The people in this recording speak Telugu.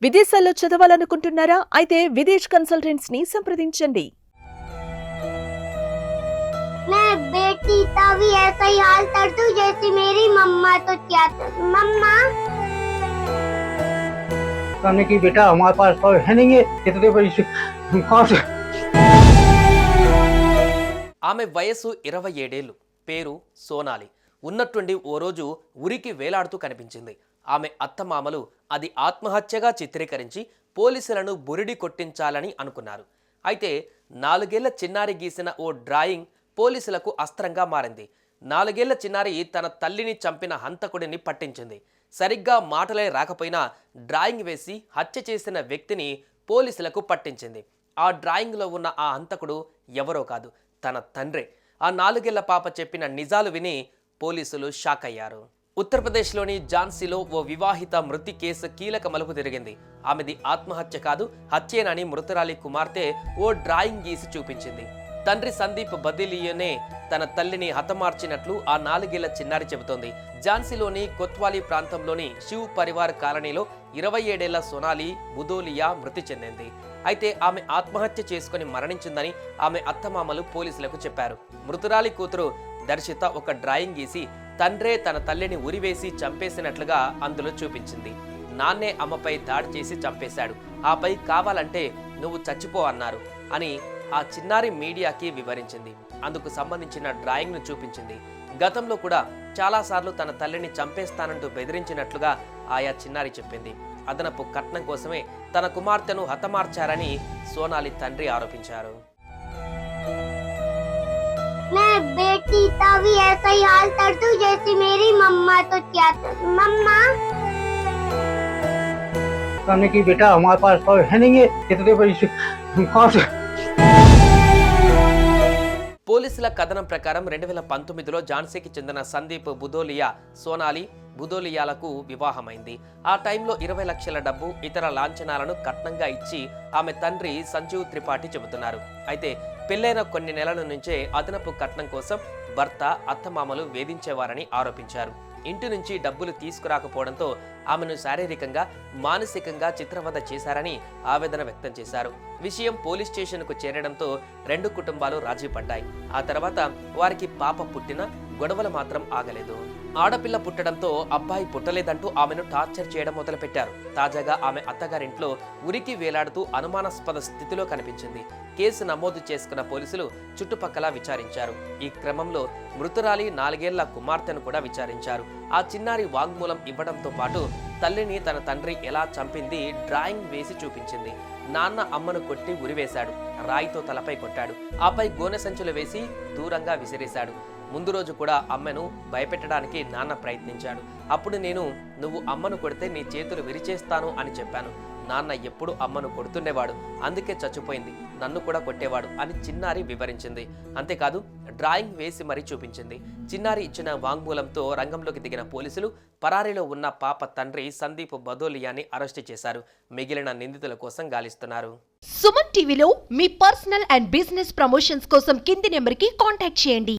విదేశాల్లో చదవాలనుకుంటున్నారా? అయితే విదేశ్ కన్సల్టెంట్స్ ని సంప్రదించండి. मैं बेटी तभी ऐसा ही हाल कर दूं जैसे मेरी मम्मा तो क्या मम्मा कहने की बेटा हमारे पास तो है नहीं है इतने पैसे कहाँ से। ఆమె వయసు 27 ఏళ్లు. పేరు సోనాలి. ఉన్నట్టుండి ఓ రోజు ఉరికి వేలాడుతూ కనిపించింది. ఆమె అత్తమామలు అది ఆత్మహత్యగా చిత్రీకరించి పోలీసులను బురిడి కొట్టించాలని అనుకున్నారు. అయితే 4 ఏళ్ల చిన్నారి గీసిన ఓ డ్రాయింగ్ పోలీసులకు అస్త్రంగా మారింది. 4 ఏళ్ల చిన్నారి తన తల్లిని చంపిన హంతకుడిని పట్టించింది. సరిగ్గా మాటలే రాకపోయినా డ్రాయింగ్ వేసి హత్య చేసిన వ్యక్తిని పోలీసులకు పట్టించింది. ఆ డ్రాయింగ్లో ఉన్న ఆ హంతకుడు ఎవరో కాదు, తన తండ్రే. ఆ 4 ఏళ్ల పాప చెప్పిన నిజాలు విని పోలీసులు షాక్ అయ్యారు. ఉత్తరప్రదేశ్లోని ఝాన్సీలో ఓ వివాహిత మృతి కేసు కీలక మలుపు తిరిగింది. ఆమెది ఆత్మహత్య కాదు, హత్యేనని మృతురాలి కుమార్తె ఓ డ్రాయింగ్ గీసి చూపించింది. తండ్రి సందీప్ బదిలియనే తన తల్లిని హతమార్చినట్లు ఆ 4 ఏళ్ల చిన్నారి చెబుతోంది. ఝాన్సీలోని కొత్వాలీ ప్రాంతంలోని శివ్ పరివార్ కాలనీలో 27 ఏళ్ల సోనాలి బుదోలియా మృతి చెందింది. అయితే ఆమె ఆత్మహత్య చేసుకుని మరణించిందని ఆమె అత్తమామలు పోలీసులకు చెప్పారు. మృతురాలి కూతురు దర్శిత ఒక డ్రాయింగ్ గీసి తండ్రే తన తల్లిని ఉరివేసి చంపేసినట్లుగా అందులో చూపించింది. నాన్నే అమ్మపై దాడి చేసి చంపేశాడు, ఆపై కావాలంటే నువ్వు చచ్చిపో అన్నారు అని ఆ చిన్నారి మీడియాకి వివరించింది. అందుకు సంబంధించిన డ్రాయింగ్ను చూపించింది. గతంలో కూడా చాలాసార్లు తన తల్లిని చంపేస్తానంటూ బెదిరించినట్లుగా ఆయా చిన్నారి చెప్పింది. అదనపు కట్నం కోసమే తన కుమార్తెను హతమార్చారని సోనాలి తండ్రి ఆరోపించారు. मैं बेटी तभी ऐसा ही हाल कर दूं जैसे मेरी मम्मा तो क्या मम्मा कहने की बेटा हमारे पास तो है नहीं है इतने पैसे कहाँ से। పోలీసుల కథనం ప్రకారం 2019లో ఝాన్సీకి చెందిన సందీప్ బుదోలియా సోనాలి బుదోలియాలకు వివాహమైంది. ఆ టైంలో 20 లక్షల డబ్బు ఇతర లాంఛనాలను కట్నంగా ఇచ్చి ఆమె తండ్రి సంజీవ్ త్రిపాఠి చెబుతున్నారు. అయితే పెళ్లైన కొన్ని నెలల నుంచే అదనపు కట్నం కోసం భర్త అత్తమామలు వేధించేవారని ఆరోపించారు. ఇంటి నుంచి డబ్బులు తీసుకురాకపోవడంతో ఆమెను శారీరకంగా మానసికంగా చిత్రవద చేశారని ఆవేదన వ్యక్తం చేశారు. విషయం పోలీస్ స్టేషన్కు చేరడంతో 2 కుటుంబాలు రాజీ పడ్డాయి. ఆ తర్వాత వారికి పాప పుట్టిన గొడవలు మాత్రం ఆగలేదు. ఆడపిల్ల పుట్టడంతో అబ్బాయి పుట్టలేదంటూ ఆమెను టార్చర్ చేయడం మొదలుపెట్టారు. తాజాగా ఆమె అత్తగారింట్లో ఉరికి వేలాడుతూ అనుమానాస్పద స్థితిలో కనిపించింది. కేసు నమోదు చేసుకున్న పోలీసులు చుట్టుపక్కల విచారించారు. ఈ క్రమంలో మృతురాలి 4 ఏళ్ల కుమార్తెను కూడా విచారించారు. ఆ చిన్నారి వాంగ్మూలం ఇవ్వడంతో పాటు తల్లిని తన తండ్రి ఎలా చంపింది డ్రాయింగ్ వేసి చూపించింది. నాన్న అమ్మను కొట్టి ఉరివేశాడు, రాయితో తలపై కొట్టాడు, ఆపై గోనె సంచులు వేసి దూరంగా విసిరేశాడు. ముందు రోజు కూడా అమ్మను భయపెట్టడానికి నాన్న ప్రయత్నించాడు. అప్పుడు నేను నువ్వు అమ్మను కొడితే నీ చేతులు విరిచేస్తాను అని చెప్పాను. నాన్న ఎప్పుడు అమ్మను కొడుతుండేవాడు, అందుకే చచ్చిపోయింది, నన్ను కూడా కొట్టేవాడు అని చిన్నారి వివరించింది. అంతేకాదు డ్రాయింగ్ వేసి మరీ చూపించింది. చిన్నారి ఇచ్చిన వాంగ్మూలంతో రంగంలోకి దిగిన పోలీసులు పరారీలో ఉన్న పాప తండ్రి సందీప్ బదోలియాని అరెస్టు చేశారు. మిగిలిన నిందితుల కోసం గాలిస్తున్నారు. సుమన్ టీవీలో మీ పర్సనల్ అండ్ బిజినెస్ ప్రమోషన్స్ కోసం కింది నెంబర్కి కాంటాక్ట్ చేయండి.